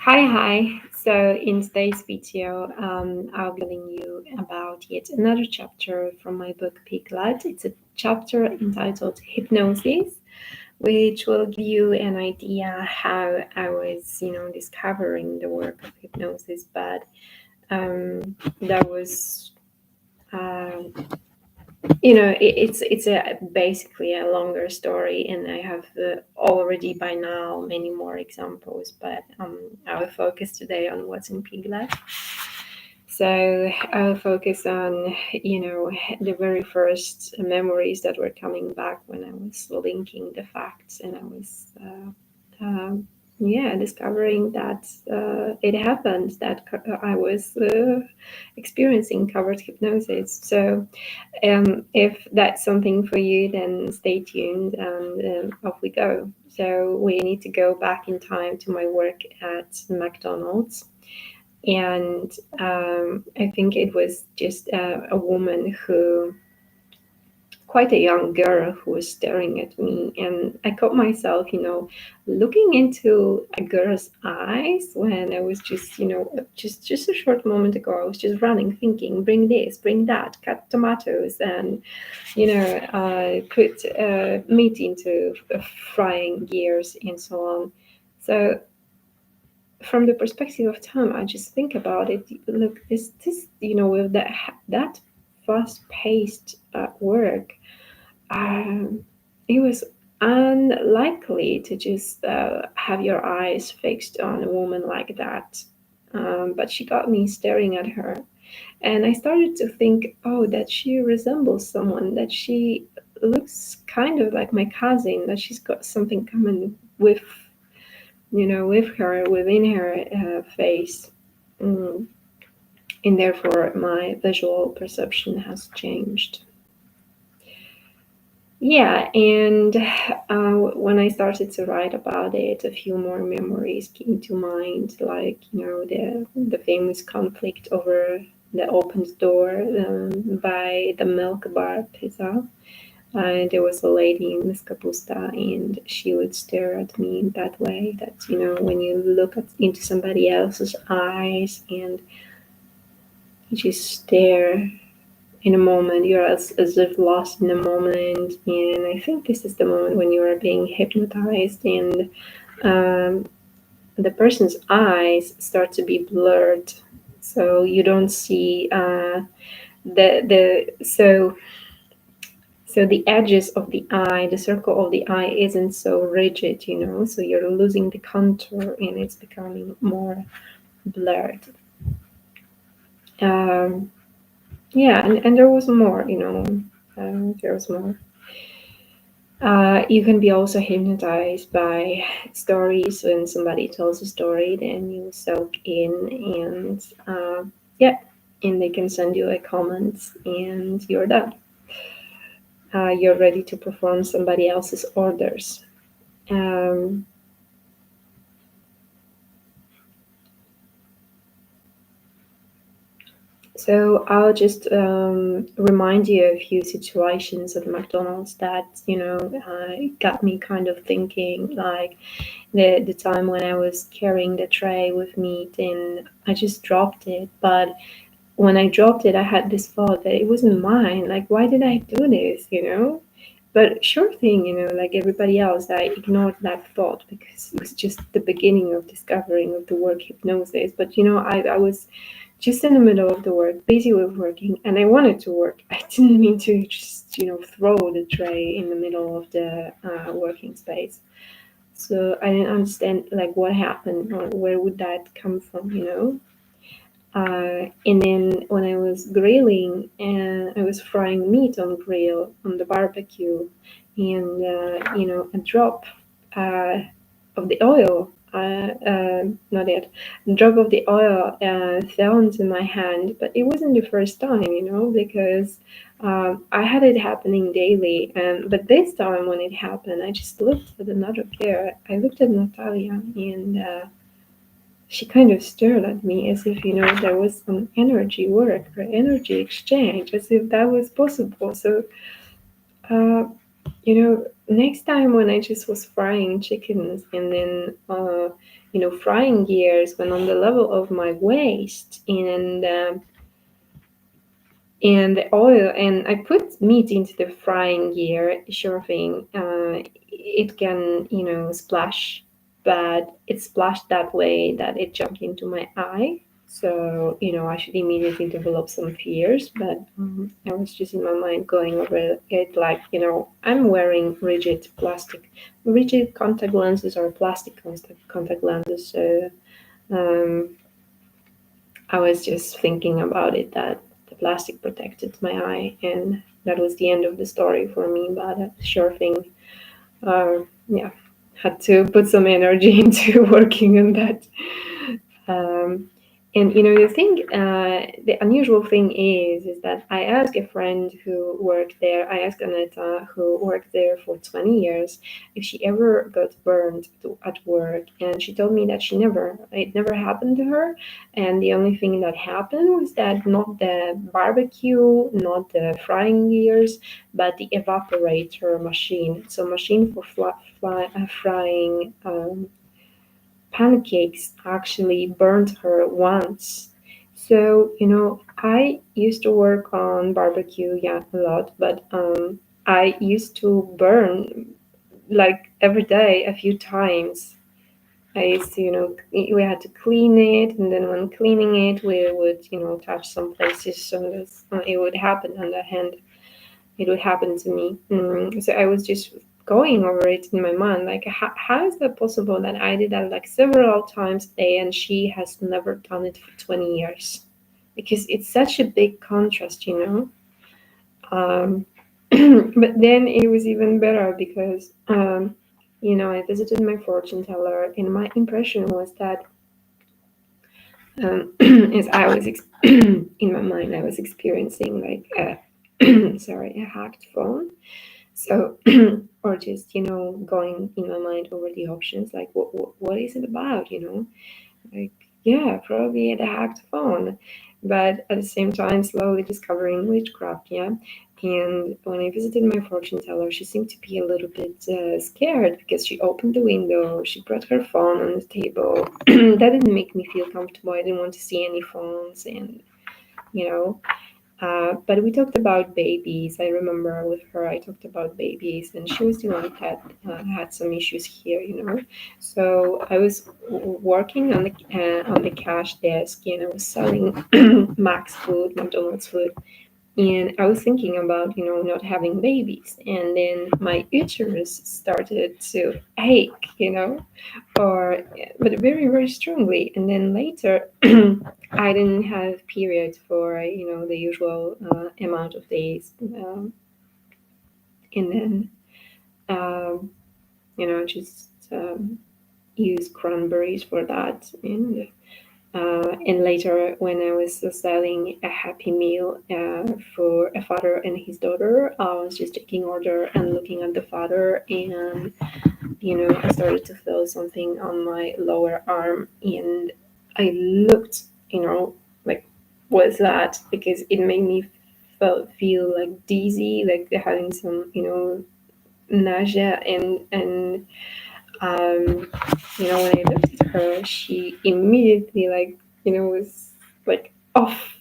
Hi. So in today's video, I'll be telling you about yet another chapter from my book Piglet. It's a chapter entitled Hypnosis, which will give you an idea how I was, discovering the work of hypnosis. But that was um, it's a basically a longer story, and I have already by now many more examples, but I will focus today on what's in Piglet. So I'll focus on the very first memories that were coming back when I was linking the facts, and I was discovering that it happened that I was experiencing covered hypnosis. So if that's something for you, then stay tuned and off we go. So we need to go back in time to my work at McDonald's. And I think it was just a woman who, quite a young girl, who was staring at me. And I caught myself, looking into a girl's eyes when I was just, just a short moment ago, I was just running, thinking, bring this, bring that, cut tomatoes, and put meat into frying gears and so on. So from the perspective of time, I just think about it. Look, this with that fast-paced work, it was unlikely to just have your eyes fixed on a woman like that. But she got me staring at her, and I started to think, oh, that she resembles someone, that she looks kind of like my cousin, that she's got something common with her, within her face. Mm. And therefore, my visual perception has changed. Yeah, and when I started to write about it, a few more memories came to mind, like the famous conflict over the opened door by the milk bar pizza. There was a lady in Miss Kapusta, and she would stare at me in that way. That when you look into somebody else's eyes and you just stare in a moment, you're as if lost in a moment. And I think this is the moment when you are being hypnotized, and the person's eyes start to be blurred, so you don't see the so the edges of the eye, the circle of the eye isn't so rigid, so you're losing the contour and it's becoming more blurred. Um, yeah, and there was more, there was more. You can be also hypnotized by stories. When somebody tells a story, then you soak in, and and they can send you a comment, and you're done. You're ready to perform somebody else's orders. Um, so I'll just remind you of a few situations at McDonald's that got me kind of thinking, like the time when I was carrying the tray with meat and I just dropped it. But when I dropped it, I had this thought that it wasn't mine. Like, why did I do this? But sure thing, like everybody else, I ignored that thought because it was just the beginning of discovering of the work hypnosis. But I was just in the middle of the work, busy with working, and I wanted to work. I didn't mean to just throw the tray in the middle of the working space. So I didn't understand like what happened or where would that come from. And then when I was grilling, and I was frying meat on grill on the barbecue, and a drop uh, of the oil, not yet, a drop of the oil fell into my hand. But it wasn't the first time, because I had it happening daily. But this time when it happened, I just looked at another pair. I looked at Natalia, and she kind of stared at me as if, there was some energy work or energy exchange, as if that was possible. So, next time when I just was frying chickens, and then frying gears went on the level of my waist, and the oil, and I put meat into the frying gear, sure thing. It can, splash, but it splashed that way that it jumped into my eye. So, I should immediately develop some fears, but I was just in my mind going over it like, I'm wearing rigid contact lenses or plastic contact lenses. So um, I was just thinking about it, that the plastic protected my eye, and that was the end of the story for me. But sure thing, yeah, had to put some energy into working on that. Um, and the unusual thing is that I asked a friend who worked there. I asked Aneta, who worked there for 20 years, if she ever got burned at work, and she told me that it never happened to her. And the only thing that happened was that not the barbecue, not the frying gears, but the evaporator machine. So machine for frying. Pancakes actually burned her once. So, I used to work on barbecue, yeah, a lot, but I used to burn like every day a few times. I used to, we had to clean it, and then when cleaning it, we would, touch some places, so it would happen on the hand. It would happen to me. So I was just going over it in my mind, like, how is that possible that I did that like several times a day, and she has never done it for 20 years? Because it's such a big contrast, but then it was even better because, I visited my fortune teller, and my impression was that, as I was in my mind, I was experiencing like a hacked phone. So, or just, going in my mind over the options, like, what is it about, Like, yeah, probably a hacked phone, but at the same time, slowly discovering witchcraft, yeah. And when I visited my fortune teller, she seemed to be a little bit scared because she opened the window, she brought her phone on the table. That didn't make me feel comfortable. I didn't want to see any phones, and, you know, but we talked about babies. I remember with her, I talked about babies, and she was the one that had some issues here, So I was working on the cash desk, and I was selling Max food, McDonald's food, and I was thinking about, not having babies, and then my uterus started to ache, or but very, very strongly. And then later, I didn't have periods for, the usual amount of days, and then just use cranberries for that. And later, when I was selling a Happy Meal for a father and his daughter, I was just taking order and looking at the father, and I started to feel something on my lower arm, and I looked, like, what's that? Because it made me feel like dizzy, like having some, nausea, and when I looked at her, she immediately, like, was like off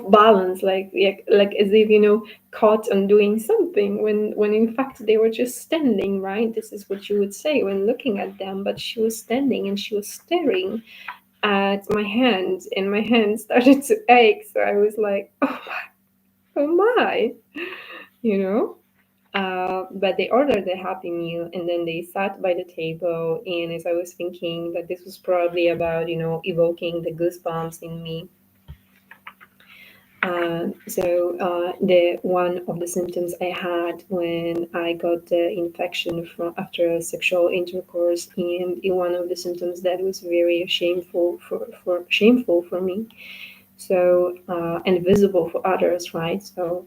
balance, like as if, caught on doing something, when in fact they were just standing, right? This is what you would say when looking at them, but she was standing and she was staring at my hand, and my hand started to ache. So I was like, oh my, you know but they ordered the Happy Meal, and then they sat by the table. And as I was thinking that this was probably about, evoking the goosebumps in me, the one of the symptoms I had when I got the infection from after sexual intercourse, and one of the symptoms that was very shameful for me, so and visible for others, right? So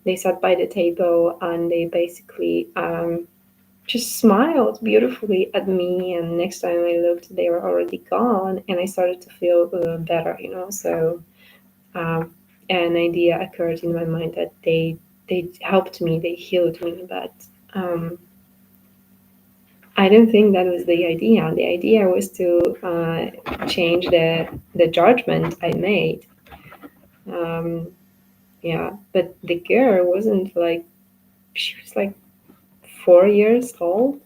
they sat by the table, and they basically just smiled beautifully at me. And next time I looked, they were already gone, and I started to feel better, So um, an idea occurred in my mind that they helped me, they healed me, but I don't think that was the idea. The idea was to change the judgment I made. Um, yeah, but the girl wasn't like, she was like 4 years old.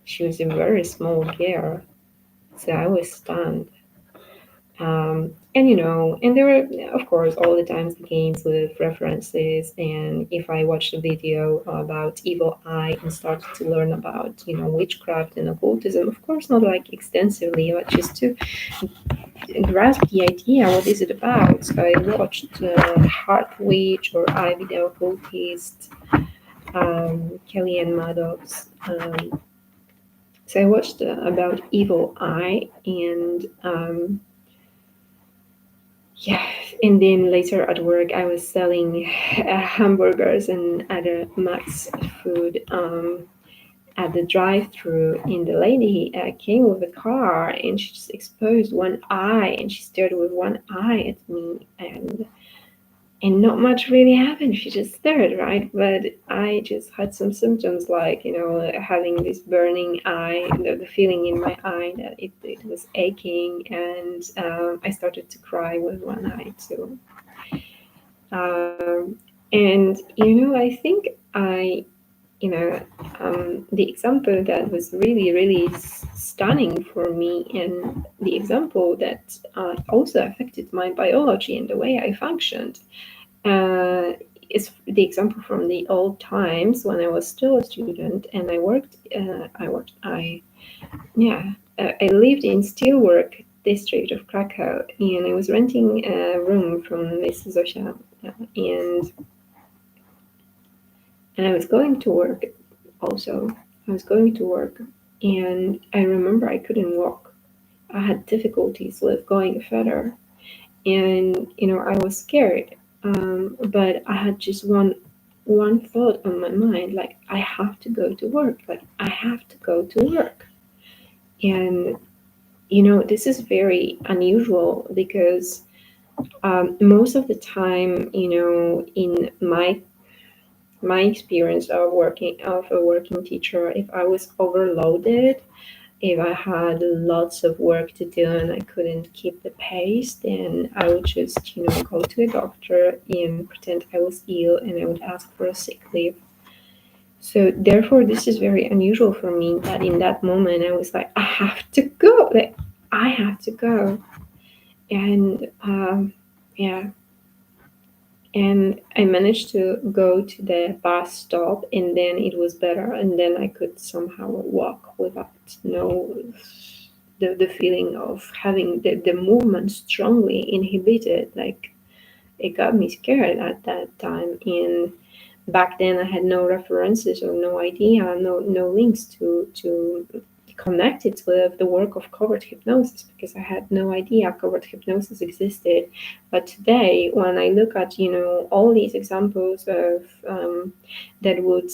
She was a very small girl, so I was stunned. And and there were, of course, all the times games with references. And if I watched a video about evil eye and started to learn about, witchcraft and occultism, of course, not like extensively, but just to grasp the idea, what is it about? So I watched Heart Witch or Ivy the Occultist, Kellyanne Maddox. So I watched about Evil Eye, and yeah, and then later at work, I was selling hamburgers and other Max food at the drive-through, and the lady came with a car, and she just exposed one eye, and she stared with one eye at me, and not much really happened. She just stared, right? But I just had some symptoms like, having this burning eye, the feeling in my eye that it was aching, and I started to cry with one eye too. And, I think the example that was really, really stunning for me, and the example that also affected my biology and the way I functioned, uh, is the example from the old times when I was still a student and I lived in Steelwork district of Krakow, and I was renting a room from Miss Zosia, and I was going to work also. I was going to work, and I remember I couldn't walk. I had difficulties with going further, and I was scared. But I had just one thought on my mind, like I have to go to work, like I have to go to work. And this is very unusual because most of the time, in my experience of a working teacher, if I was overloaded, if I had lots of work to do and I couldn't keep the pace, then I would just, go to a doctor and pretend I was ill, and I would ask for a sick leave. So therefore, this is very unusual for me that in that moment I was like, I have to go, like I have to go, and yeah, and I managed to go to the bus stop, and then it was better, and then I could somehow walk without the feeling of having the movement strongly inhibited. Like it got me scared at that time, and back then I had no references or no idea, no links to connect it with the work of covert hypnosis, because I had no idea covert hypnosis existed. But today, when I look at all these examples of that would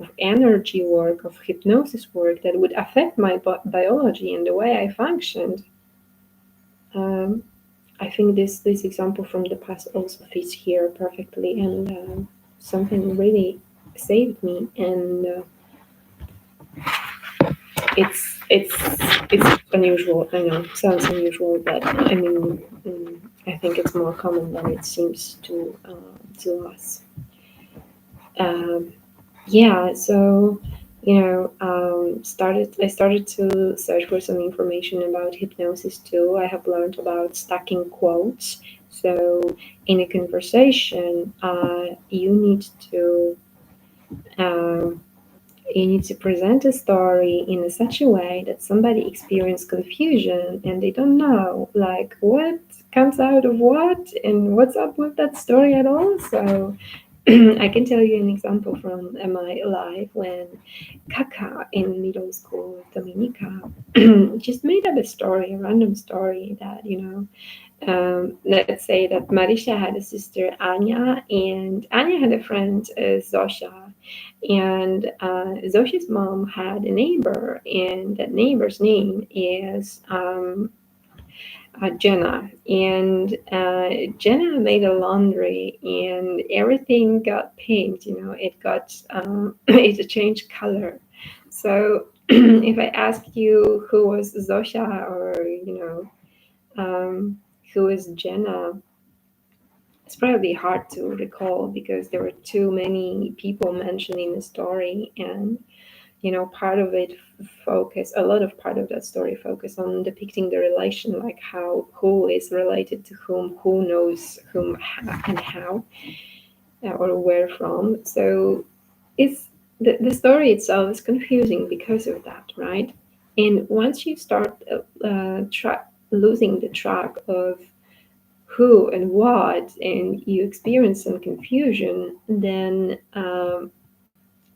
of energy work, of hypnosis work that would affect my biology and the way I functioned, um, I think this example from the past also fits here perfectly, and something really saved me. And it's unusual. I know, sounds unusual, but I mean, I think it's more common than it seems to us. Um, yeah, so I started to search for some information about hypnosis too. I have learned about stacking quotes. So in a conversation, um, you need to present a story in such a way that somebody experience confusion and they don't know like what comes out of what and what's up with that story at all. So I can tell you an example from my life when Kaka in middle school with Dominica just made up a story, a random story that, let's say that Marisha had a sister, Anya, and Anya had a friend, Zosha. And Zosha's mom had a neighbor, and that neighbor's name is Jenna, and Jenna made a laundry, and everything got pink. It got it changed color. So if I ask you who was Zosha, or who is Jenna, it's probably hard to recall because there were too many people mentioned in the story. And part of it a lot of part of that story focus on depicting the relation, like who is related to whom, who knows whom, and how, or where from. So it's the story itself is confusing because of that, right? And once you start losing the track of who and what, and you experience some confusion, then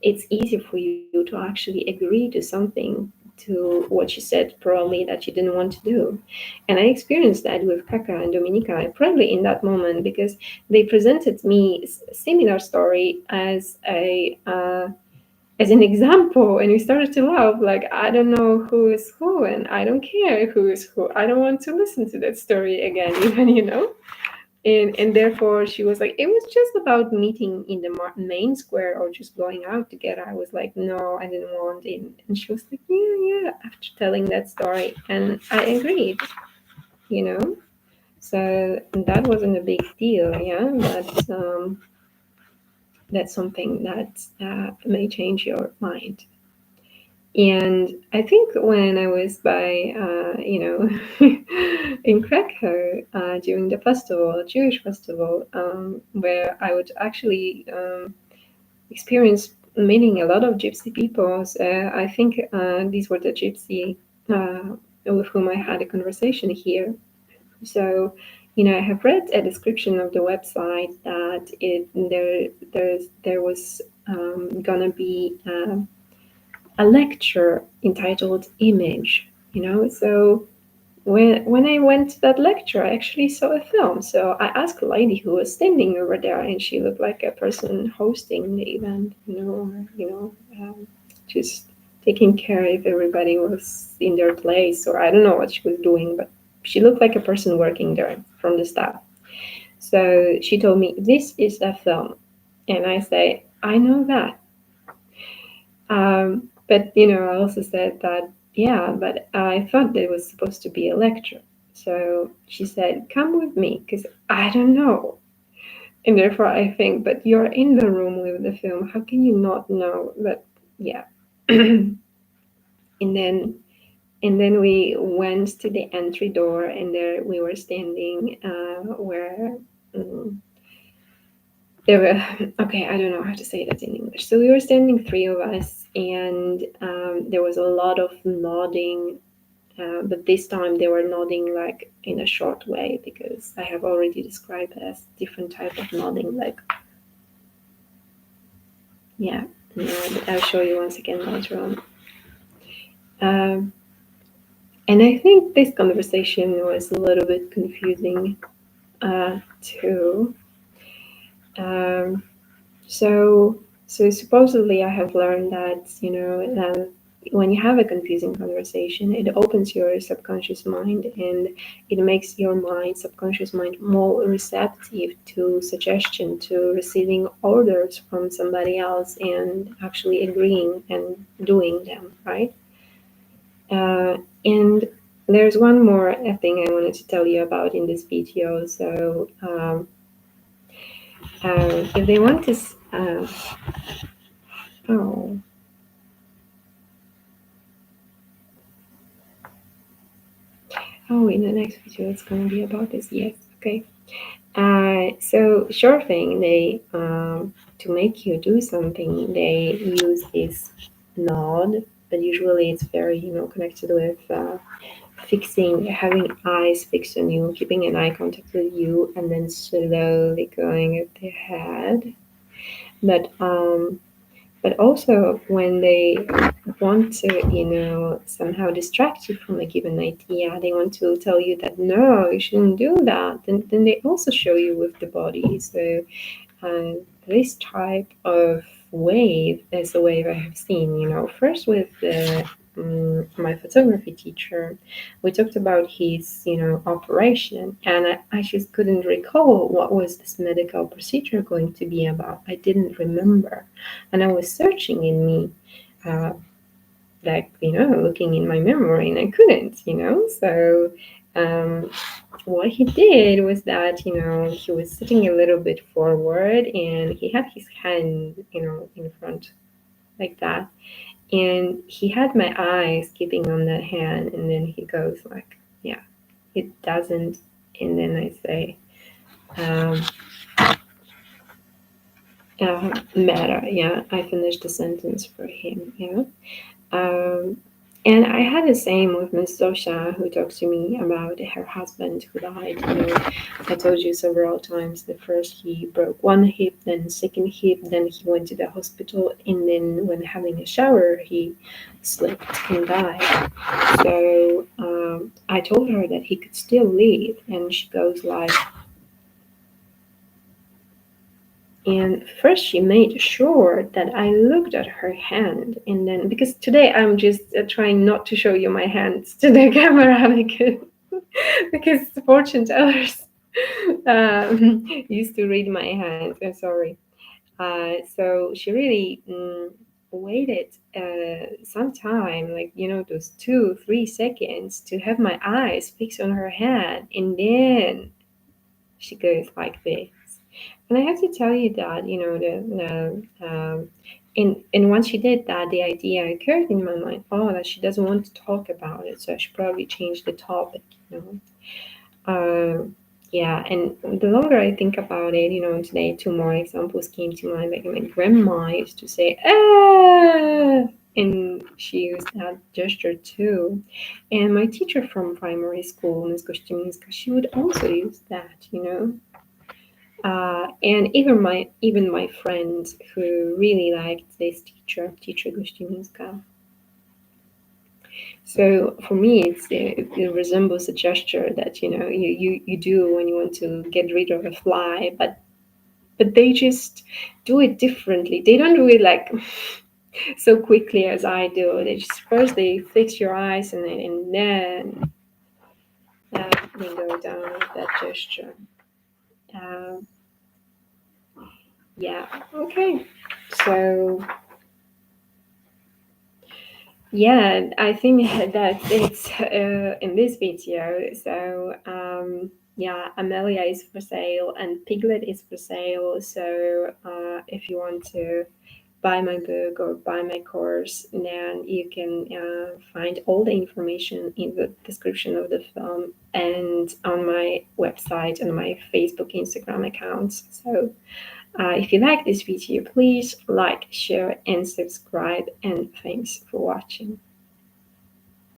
it's easier for you to actually agree to something, to what you said probably that you didn't want to do. And I experienced that with Kaka and Dominika, probably in that moment, because they presented me a similar story as an example, and we started to laugh, like, I don't know who is who, and I don't care who is who. I don't want to listen to that story again, even. And therefore she was like, it was just about meeting in the main square or just going out together. I was like, no, I didn't want it. And she was like, yeah, after telling that story. And I agreed, you know. So that wasn't a big deal, yeah. But that's something that may change your mind. And I think when I was in Krakow during the festival, Jewish festival, where I would actually experience meeting a lot of gypsy people. So I think these were the gypsy with whom I had a conversation here. So, I have read a description of the website that there was gonna be a lecture entitled Image. So when I went to that lecture, I actually saw a film. So I asked a lady who was standing over there, and she looked like a person hosting the event, just taking care if everybody was in their place, or I don't know what she was doing, but she looked like a person working there from the staff. So she told me, this is a film. And I say, I know that. But I also said that, yeah, but I thought that it was supposed to be a lecture. So she said, come with me, because I don't know. And therefore I think, but you're in the room with the film. How can you not know? But yeah. and then we went to the entry door, and there we were standing where there were, okay, I don't know how to say that in English. So we were standing, three of us, and there was a lot of nodding, but this time they were nodding like in a short way, because I have already described it as different type of nodding, like, yeah, I'll show you once again later on. And I think this conversation was a little bit confusing too. So supposedly I have learned that, when you have a confusing conversation, it opens your subconscious mind, and it makes your subconscious mind more receptive to suggestion, to receiving orders from somebody else and actually agreeing and doing them, right? And there's one more thing I wanted to tell you about in this video. So if they want to, oh, in the next video it's going to be about this. Yes, okay. So sure thing, they to make you do something, they use this nod, but usually it's very connected with having eyes fixed on you, keeping an eye contact with you, and then slowly going at the head. But also when they want to, somehow distract you from a given idea, they want to tell you that no, you shouldn't do that. Then they also show you with the body. So this type of wave is a wave I have seen. First with my photography teacher, we talked about his operation, and I just couldn't recall what was this medical procedure going to be about. I didn't remember, and I was searching in me like, looking in my memory, and I couldn't. So what he did was that, he was sitting a little bit forward, and he had his hand, in front like that. And he had my eyes keeping on that hand, and then he goes like, yeah, it doesn't. And then I say, um, matter. Yeah, I finished the sentence for him. Yeah. Um, and I had the same with Miss Zosha, who talks to me about her husband who died. I told you several times that first he broke one hip, then second hip, then he went to the hospital, and then when having a shower, he slipped and died. So I told her that he could still live, and she goes like, and first she made sure that I looked at her hand, and then because today I'm just trying not to show you my hands to the camera because fortune tellers used to read my hands. I'm sorry. So she really waited some time, like those 2-3 seconds, to have my eyes fixed on her hand, and then she goes like this. And I have to tell you that, and once she did that, the idea occurred in my mind, oh, that she doesn't want to talk about it, so I should probably change the topic. Yeah, and the longer I think about it, today 2 more examples came to mind. Like my grandma used to say, ah, and she used that gesture too. And my teacher from primary school, Ms. Gościminska, she would also use that. And even my friends who really liked this teacher Gościminska. So for me, it resembles a gesture that you do when you want to get rid of a fly, but they just do it differently. They don't do it like so quickly as I do. They just first they fix your eyes, and then they go down with that gesture. Um, yeah. Okay. So yeah, I think that it's in this video. So yeah, Amelia is for sale and Piglet is for sale. So if you want to buy my book or buy my course, then you can find all the information in the description of the film and on my website and my Facebook, Instagram accounts. So if you like this video, please like, share, and subscribe. And thanks for watching.